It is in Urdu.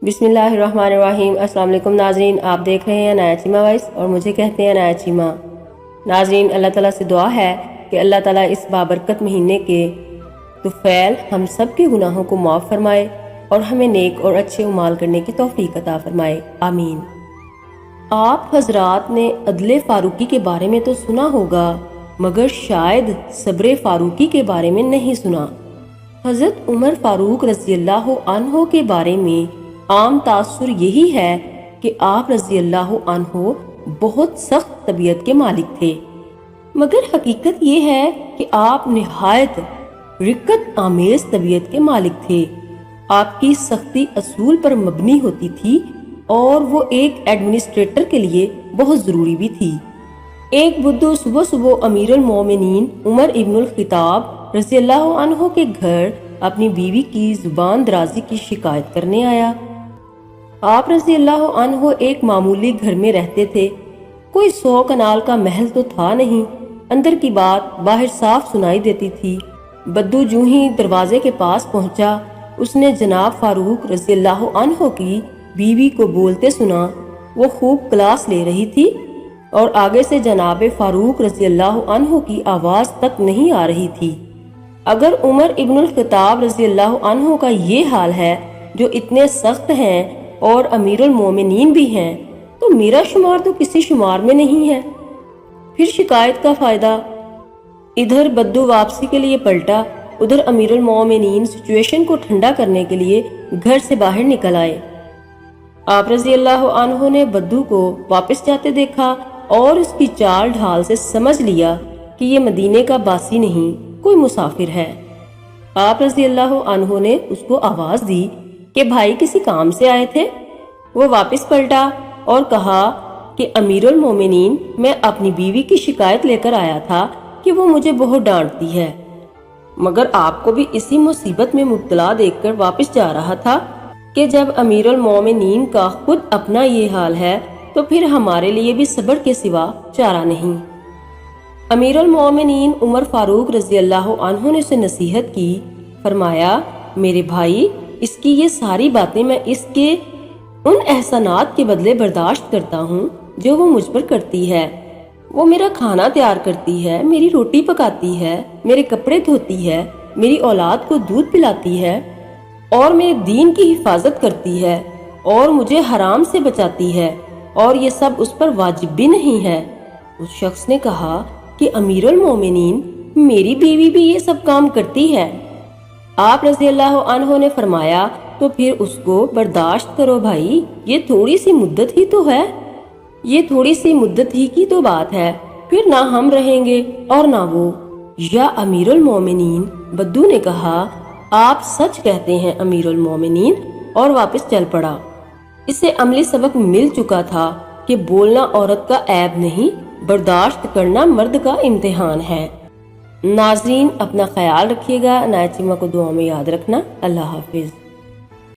بسم اللہ الرحمن الرحیم۔ السلام علیکم ناظرین، آپ دیکھ رہے ہیں عنایت چیمہ وائس اور مجھے کہتے ہیں عنایت چیمہ۔ ناظرین، اللہ تعالیٰ سے دعا ہے کہ اللہ تعالیٰ اس بابرکت مہینے کے طفیل ہم سب کے گناہوں کو معاف فرمائے اور ہمیں نیک اور اچھے اعمال کرنے کی توفیق عطا فرمائے، آمین۔ آپ حضرات نے عدل فاروقی کے بارے میں تو سنا ہوگا مگر شاید صبر فاروقی کے بارے میں نہیں سنا۔ حضرت عمر فاروق رضی اللہ عنہ کے بارے میں عام تاثر یہی ہے کہ آپ رضی اللہ عنہ بہت سخت طبیعت کے مالک تھے، مگر حقیقت یہ ہے کہ آپ نہایت رقت آمیز طبیعت کے مالک تھے۔ آپ کی سختی اصول پر مبنی ہوتی تھی اور وہ ایک ایڈمنسٹریٹر کے لیے بہت ضروری بھی تھی۔ ایک بدھو صبح صبح امیر المومنین عمر ابن الخطاب رضی اللہ عنہ کے گھر اپنی بیوی کی زبان درازی کی شکایت کرنے آیا۔ آپ رضی اللہ عنہ ایک معمولی گھر میں رہتے تھے، کوئی 100 کنال کا محل تو تھا نہیں، اندر کی بات باہر صاف سنائی دیتی تھی۔ بدو جو ہی دروازے کے پاس پہنچا، اس نے جناب فاروق رضی اللہ عنہ کی بیوی کو بولتے سنا۔ وہ خوب کلاس لے رہی تھی اور آگے سے جناب فاروق رضی اللہ عنہ کی آواز تک نہیں آ رہی تھی۔ اگر عمر ابن الخطاب رضی اللہ عنہ کا یہ حال ہے جو اتنے سخت ہیں اور امیر المومنین بھی ہیں، تو میرا شمار تو کسی شمار میں نہیں ہے۔ پھر شکایت کا فائدہ؟ ادھر بدو واپسی کے لیے پلٹا، ادھر امیر المومنین سچویشن کو ٹھنڈا کرنے کے لیے گھر سے باہر نکل آئے۔ آپ رضی اللہ عنہ نے بدو کو واپس جاتے دیکھا اور اس کی چال ڈھال سے سمجھ لیا کہ یہ مدینے کا باسی نہیں، کوئی مسافر ہے۔ آپ رضی اللہ عنہ نے اس کو آواز دی کہ بھائی کسی کام سے آئے تھے؟ وہ واپس پلٹا اور کہا کہ امیر المومنین، میں اپنی بیوی کی شکایت لے کر آیا تھا کہ وہ مجھے بہت ڈانٹتی ہے، مگر آپ کو بھی اسی مصیبت میں مبتلا دیکھ کر واپس جا رہا تھا کہ جب امیر المومنین کا خود اپنا یہ حال ہے تو پھر ہمارے لیے بھی صبر کے سوا چارہ نہیں۔ امیر المومنین عمر فاروق رضی اللہ عنہ نے اسے نصیحت کی، فرمایا میرے بھائی، اس کی یہ ساری باتیں میں اس کے ان احسانات کے بدلے برداشت کرتا ہوں جو وہ مجھ پر کرتی ہے۔ وہ میرا کھانا تیار کرتی ہے، میری روٹی پکاتی ہے، میرے کپڑے دھوتی ہے، میری اولاد کو دودھ پلاتی ہے اور میرے دین کی حفاظت کرتی ہے اور مجھے حرام سے بچاتی ہے، اور یہ سب اس پر واجب بھی نہیں ہے۔ اس شخص نے کہا کہ امیر المومنین، میری بیوی بھی یہ سب کام کرتی ہے۔ آپ رضی اللہ عنہ نے فرمایا تو پھر اس کو برداشت کرو بھائی، یہ تھوڑی سی مدت ہی تو ہے، یہ تھوڑی سی مدت ہی کی تو بات ہے، پھر نہ ہم رہیں گے اور نہ وہ۔ یا امیر المومنین، بدو نے کہا آپ سچ کہتے ہیں امیر المومنین، اور واپس چل پڑا۔ اسے عملی سبق مل چکا تھا کہ بولنا عورت کا عیب نہیں، برداشت کرنا مرد کا امتحان ہے۔ ناظرین، اپنا خیال رکھیے گا، عنایت چیمہ کو دعاؤں میں یاد رکھنا۔ اللہ حافظ۔